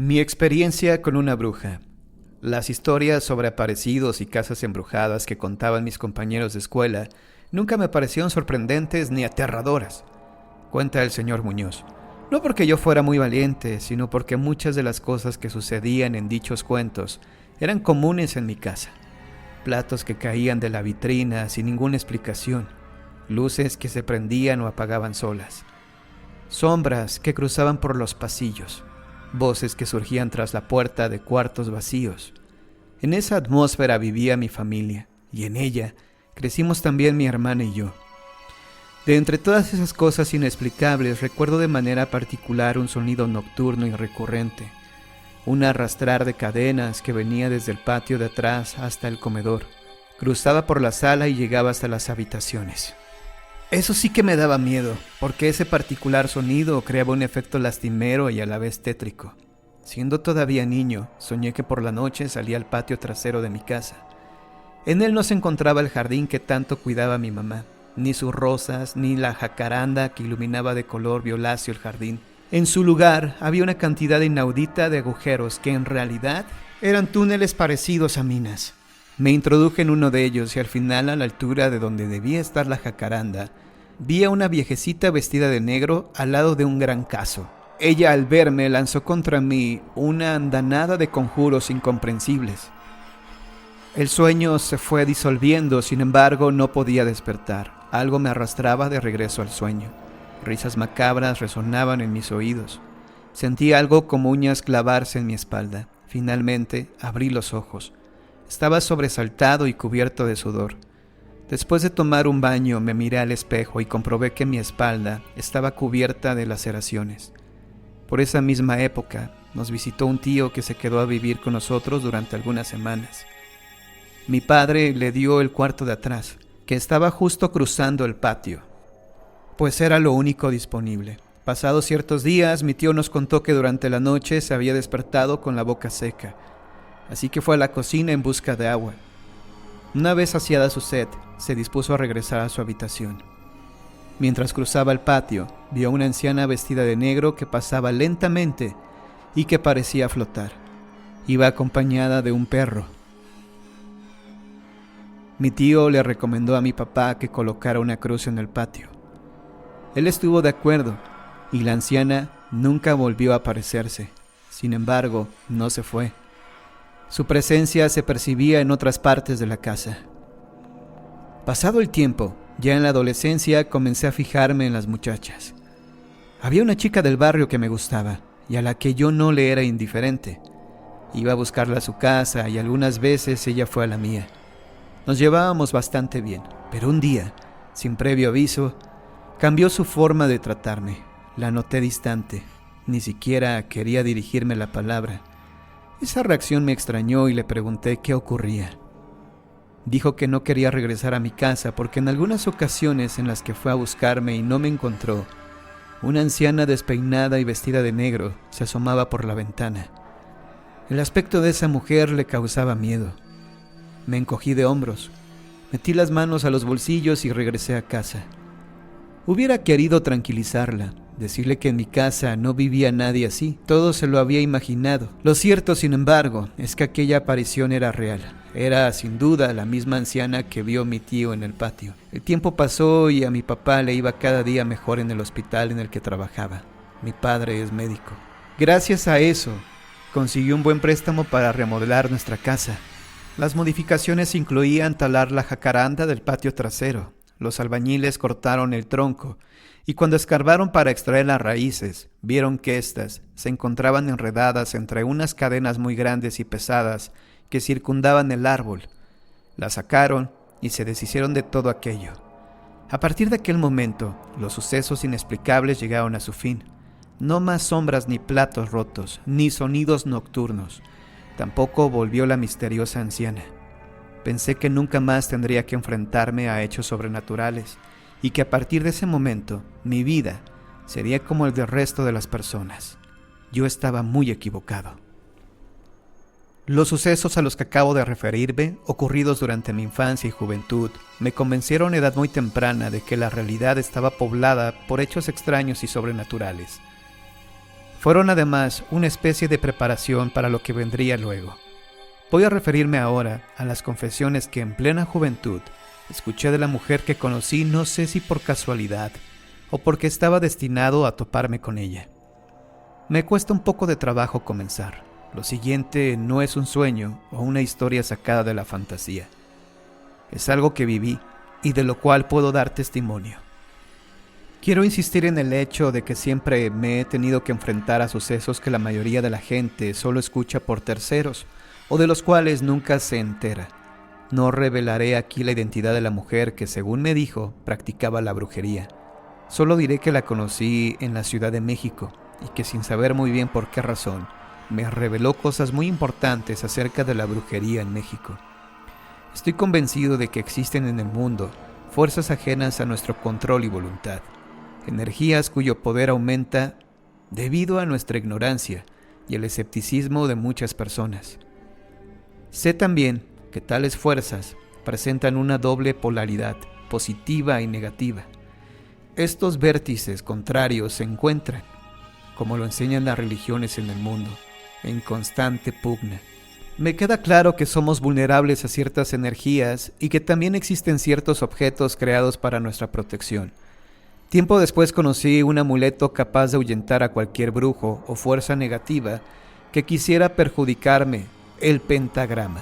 Mi experiencia con una bruja. Las historias sobre aparecidos y casas embrujadas que contaban mis compañeros de escuela nunca me parecieron sorprendentes ni aterradoras, cuenta el señor Muñoz. No porque yo fuera muy valiente, sino porque muchas de las cosas que sucedían en dichos cuentos eran comunes en mi casa. Platos que caían de la vitrina sin ninguna explicación, luces que se prendían o apagaban solas, sombras que cruzaban por los pasillos, voces que surgían tras la puerta de cuartos vacíos. En esa atmósfera vivía mi familia, y en ella crecimos también mi hermana y yo. De entre todas esas cosas inexplicables, recuerdo de manera particular un sonido nocturno y recurrente, un arrastrar de cadenas que venía desde el patio de atrás hasta el comedor, cruzaba por la sala y llegaba hasta las habitaciones. Eso sí que me daba miedo, porque ese particular sonido creaba un efecto lastimero y a la vez tétrico. Siendo todavía niño, soñé que por la noche salía al patio trasero de mi casa. En él no se encontraba el jardín que tanto cuidaba mi mamá, ni sus rosas, ni la jacaranda que iluminaba de color violáceo el jardín. En su lugar había una cantidad inaudita de agujeros que en realidad eran túneles parecidos a minas. Me introduje en uno de ellos y al final, a la altura de donde debía estar la jacaranda, vi a una viejecita vestida de negro al lado de un gran cazo. Ella, al verme, lanzó contra mí una andanada de conjuros incomprensibles. El sueño se fue disolviendo, sin embargo, no podía despertar. Algo me arrastraba de regreso al sueño. Risas macabras resonaban en mis oídos. Sentí algo como uñas clavarse en mi espalda. Finalmente, abrí los ojos. Estaba sobresaltado y cubierto de sudor. Después de tomar un baño, me miré al espejo y comprobé que mi espalda estaba cubierta de laceraciones. Por esa misma época, nos visitó un tío que se quedó a vivir con nosotros durante algunas semanas. Mi padre le dio el cuarto de atrás, que estaba justo cruzando el patio, pues era lo único disponible. Pasados ciertos días, mi tío nos contó que durante la noche se había despertado con la boca seca, así que fue a la cocina en busca de agua. Una vez saciada su sed, se dispuso a regresar a su habitación. Mientras cruzaba el patio, vio a una anciana vestida de negro que pasaba lentamente y que parecía flotar. Iba acompañada de un perro. Mi tío le recomendó a mi papá que colocara una cruz en el patio. Él estuvo de acuerdo y la anciana nunca volvió a aparecerse. Sin embargo, no se fue. Su presencia se percibía en otras partes de la casa. Pasado el tiempo, ya en la adolescencia, comencé a fijarme en las muchachas. Había una chica del barrio que me gustaba y a la que yo no le era indiferente. Iba a buscarla a su casa y algunas veces ella fue a la mía. Nos llevábamos bastante bien, pero un día, sin previo aviso, cambió su forma de tratarme. La noté distante, ni siquiera quería dirigirme la palabra. Esa reacción me extrañó y le pregunté qué ocurría. Dijo que no quería regresar a mi casa porque en algunas ocasiones en las que fue a buscarme y no me encontró, una anciana despeinada y vestida de negro se asomaba por la ventana. El aspecto de esa mujer le causaba miedo. Me encogí de hombros, metí las manos a los bolsillos y regresé a casa. Hubiera querido tranquilizarla, decirle que en mi casa no vivía nadie así, todo se lo había imaginado. Lo cierto, sin embargo, es que aquella aparición era real. Era, sin duda, la misma anciana que vio mi tío en el patio. El tiempo pasó y a mi papá le iba cada día mejor en el hospital en el que trabajaba. Mi padre es médico. Gracias a eso, consiguió un buen préstamo para remodelar nuestra casa. Las modificaciones incluían talar la jacaranda del patio trasero. Los albañiles cortaron el tronco y cuando escarbaron para extraer las raíces, vieron que éstas se encontraban enredadas entre unas cadenas muy grandes y pesadas que circundaban el árbol. La sacaron y se deshicieron de todo aquello. A partir de aquel momento, los sucesos inexplicables llegaron a su fin. No más sombras ni platos rotos, ni sonidos nocturnos. Tampoco volvió la misteriosa anciana. Pensé que nunca más tendría que enfrentarme a hechos sobrenaturales y que a partir de ese momento mi vida sería como el del resto de las personas. Yo estaba muy equivocado. Los sucesos a los que acabo de referirme, ocurridos durante mi infancia y juventud, me convencieron a edad muy temprana de que la realidad estaba poblada por hechos extraños y sobrenaturales. Fueron además una especie de preparación para lo que vendría luego. Voy a referirme ahora a las confesiones que en plena juventud escuché de la mujer que conocí, no sé si por casualidad o porque estaba destinado a toparme con ella. Me cuesta un poco de trabajo comenzar. Lo siguiente no es un sueño o una historia sacada de la fantasía. Es algo que viví y de lo cual puedo dar testimonio. Quiero insistir en el hecho de que siempre me he tenido que enfrentar a sucesos que la mayoría de la gente solo escucha por terceros o de los cuales nunca se entera. No revelaré aquí la identidad de la mujer que, según me dijo, practicaba la brujería. Solo diré que la conocí en la Ciudad de México y que, sin saber muy bien por qué razón, me reveló cosas muy importantes acerca de la brujería en México. Estoy convencido de que existen en el mundo fuerzas ajenas a nuestro control y voluntad, energías cuyo poder aumenta debido a nuestra ignorancia y el escepticismo de muchas personas. Sé también que tales fuerzas presentan una doble polaridad, positiva y negativa. Estos vértices contrarios se encuentran, como lo enseñan las religiones en el mundo, en constante pugna. Me queda claro que somos vulnerables a ciertas energías y que también existen ciertos objetos creados para nuestra protección. Tiempo después conocí un amuleto capaz de ahuyentar a cualquier brujo o fuerza negativa que quisiera perjudicarme, el pentagrama.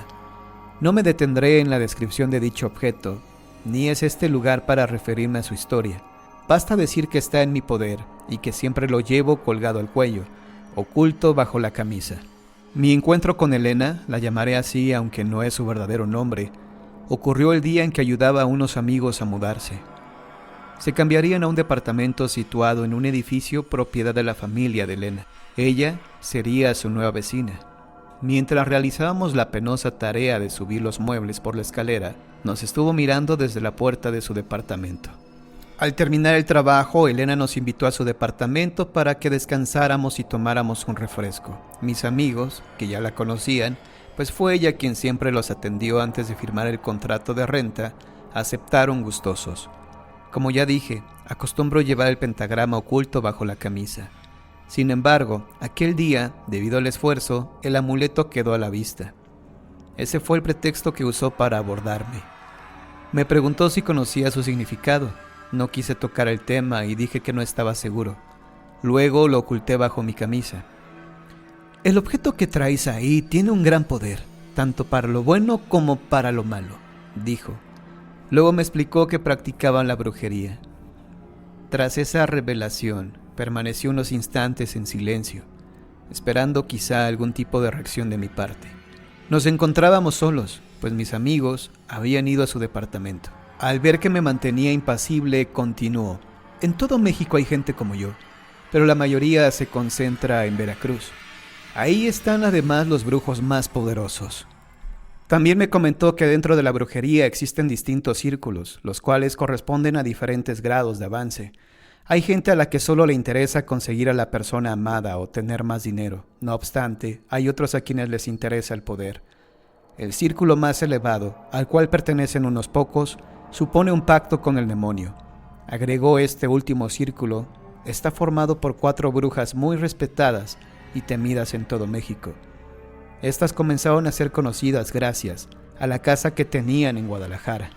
No me detendré en la descripción de dicho objeto, ni es este lugar para referirme a su historia. Basta decir que está en mi poder y que siempre lo llevo colgado al cuello, oculto bajo la camisa. Mi encuentro con Elena, la llamaré así aunque no es su verdadero nombre, ocurrió el día en que ayudaba a unos amigos a mudarse. Se cambiarían a un departamento situado en un edificio propiedad de la familia de Elena. Ella sería su nueva vecina. Mientras realizábamos la penosa tarea de subir los muebles por la escalera, nos estuvo mirando desde la puerta de su departamento. Al terminar el trabajo, Elena nos invitó a su departamento para que descansáramos y tomáramos un refresco. Mis amigos, que ya la conocían, pues fue ella quien siempre los atendió antes de firmar el contrato de renta, aceptaron gustosos. Como ya dije, acostumbro llevar el pentagrama oculto bajo la camisa. Sin embargo, aquel día, debido al esfuerzo, el amuleto quedó a la vista. Ese fue el pretexto que usó para abordarme. Me preguntó si conocía su significado. No quise tocar el tema y dije que no estaba seguro. Luego lo oculté bajo mi camisa. El objeto que traes ahí tiene un gran poder, tanto para lo bueno como para lo malo, dijo. Luego me explicó que practicaban la brujería. Tras esa revelación, permanecí unos instantes en silencio, esperando quizá algún tipo de reacción de mi parte. Nos encontrábamos solos, pues mis amigos habían ido a su departamento. Al ver que me mantenía impasible, continuó. En todo México hay gente como yo, pero la mayoría se concentra en Veracruz. Ahí están además los brujos más poderosos. También me comentó que dentro de la brujería existen distintos círculos, los cuales corresponden a diferentes grados de avance. Hay gente a la que solo le interesa conseguir a la persona amada o tener más dinero. No obstante, hay otros a quienes les interesa el poder. El círculo más elevado, al cual pertenecen unos pocos, supone un pacto con el demonio. Agregó este último círculo, está formado por 4 brujas muy respetadas y temidas en todo México. Estas comenzaron a ser conocidas gracias a la casa que tenían en Guadalajara.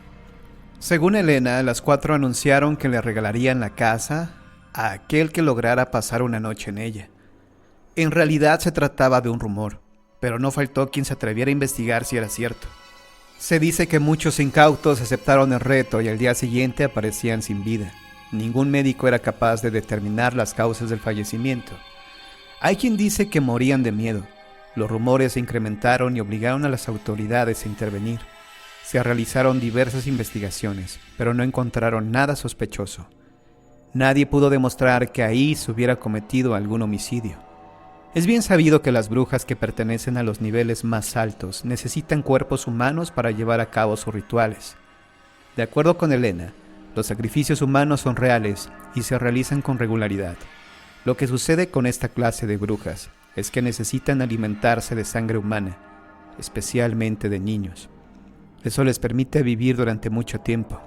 Según Elena, las 4 anunciaron que le regalarían la casa a aquel que lograra pasar una noche en ella. En realidad se trataba de un rumor, pero no faltó quien se atreviera a investigar si era cierto. Se dice que muchos incautos aceptaron el reto y al día siguiente aparecían sin vida. Ningún médico era capaz de determinar las causas del fallecimiento. Hay quien dice que morían de miedo. Los rumores se incrementaron y obligaron a las autoridades a intervenir. Se realizaron diversas investigaciones, pero no encontraron nada sospechoso. Nadie pudo demostrar que ahí se hubiera cometido algún homicidio. Es bien sabido que las brujas que pertenecen a los niveles más altos necesitan cuerpos humanos para llevar a cabo sus rituales. De acuerdo con Elena, los sacrificios humanos son reales y se realizan con regularidad. Lo que sucede con esta clase de brujas es que necesitan alimentarse de sangre humana, especialmente de niños. Eso les permite vivir durante mucho tiempo.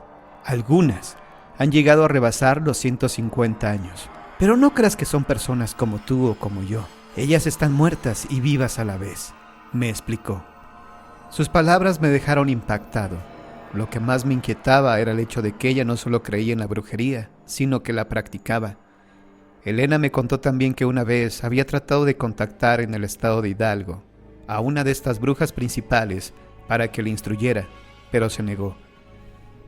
Algunas han llegado a rebasar los 150 años. Pero no creas que son personas como tú o como yo. Ellas están muertas y vivas a la vez, me explicó. Sus palabras me dejaron impactado. Lo que más me inquietaba era el hecho de que ella no solo creía en la brujería, sino que la practicaba. Elena me contó también que una vez había tratado de contactar en el estado de Hidalgo a una de estas brujas principales para que le instruyera, pero se negó.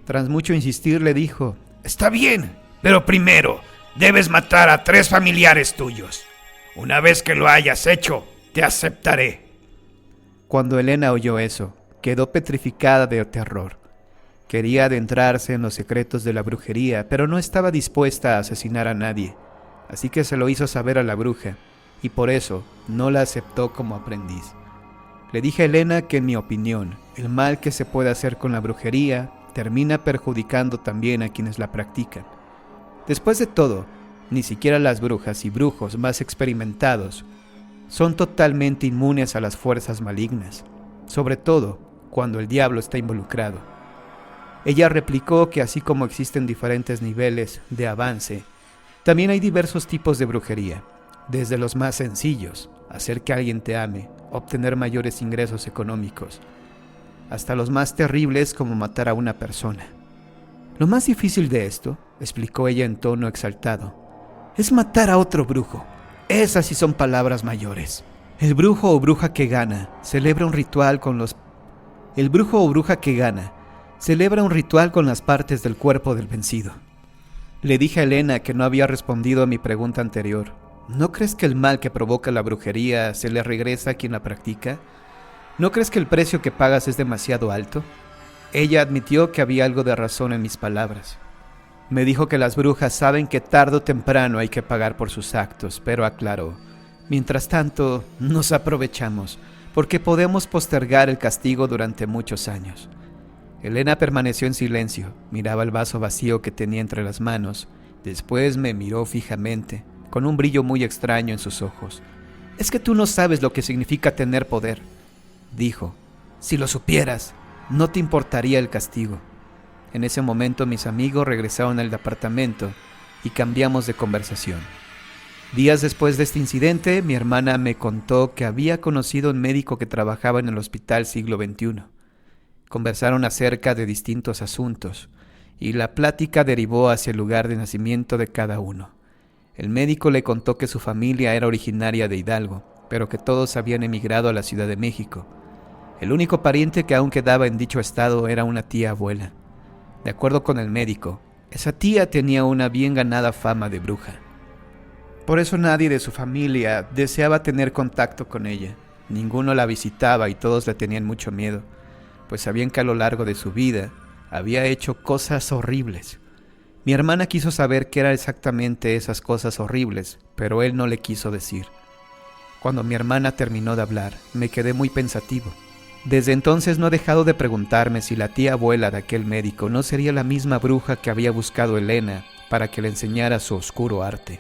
Tras mucho insistir le dijo: «Está bien, pero primero debes matar a 3 familiares tuyos. Una vez que lo hayas hecho, te aceptaré». Cuando Elena oyó eso, quedó petrificada de terror. Quería adentrarse en los secretos de la brujería, pero no estaba dispuesta a asesinar a nadie, así que se lo hizo saber a la bruja, y por eso no la aceptó como aprendiz. Le dije a Elena que, en mi opinión, el mal que se puede hacer con la brujería termina perjudicando también a quienes la practican. Después de todo, ni siquiera las brujas y brujos más experimentados son totalmente inmunes a las fuerzas malignas, sobre todo cuando el diablo está involucrado. Ella replicó que así como existen diferentes niveles de avance, también hay diversos tipos de brujería, desde los más sencillos, hacer que alguien te ame, obtener mayores ingresos económicos, hasta los más terribles como matar a una persona. Lo más difícil de esto, explicó ella en tono exaltado, es matar a otro brujo. Esas sí son palabras mayores. El brujo o bruja que gana celebra un ritual con las partes del cuerpo del vencido. Le dije a Elena que no había respondido a mi pregunta anterior. ¿No crees que el mal que provoca la brujería se le regresa a quien la practica? ¿No crees que el precio que pagas es demasiado alto? Ella admitió que había algo de razón en mis palabras. Me dijo que las brujas saben que tarde o temprano hay que pagar por sus actos, pero aclaró: mientras tanto, nos aprovechamos, porque podemos postergar el castigo durante muchos años. Elena permaneció en silencio, miraba el vaso vacío que tenía entre las manos. Después me miró fijamente, con un brillo muy extraño en sus ojos. «Es que tú no sabes lo que significa tener poder», dijo. «Si lo supieras, no te importaría el castigo». En ese momento mis amigos regresaron al departamento y cambiamos de conversación. Días después de este incidente, mi hermana me contó que había conocido a un médico que trabajaba en el Hospital Siglo XXI. Conversaron acerca de distintos asuntos, y la plática derivó hacia el lugar de nacimiento de cada uno. El médico le contó que su familia era originaria de Hidalgo, pero que todos habían emigrado a la Ciudad de México. El único pariente que aún quedaba en dicho estado era una tía abuela. De acuerdo con el médico, esa tía tenía una bien ganada fama de bruja. Por eso nadie de su familia deseaba tener contacto con ella. Ninguno la visitaba y todos le tenían mucho miedo, pues sabían que a lo largo de su vida había hecho cosas horribles. Mi hermana quiso saber qué eran exactamente esas cosas horribles, pero él no le quiso decir. Cuando mi hermana terminó de hablar, me quedé muy pensativo. Desde entonces no he dejado de preguntarme si la tía abuela de aquel médico no sería la misma bruja que había buscado Elena para que le enseñara su oscuro arte.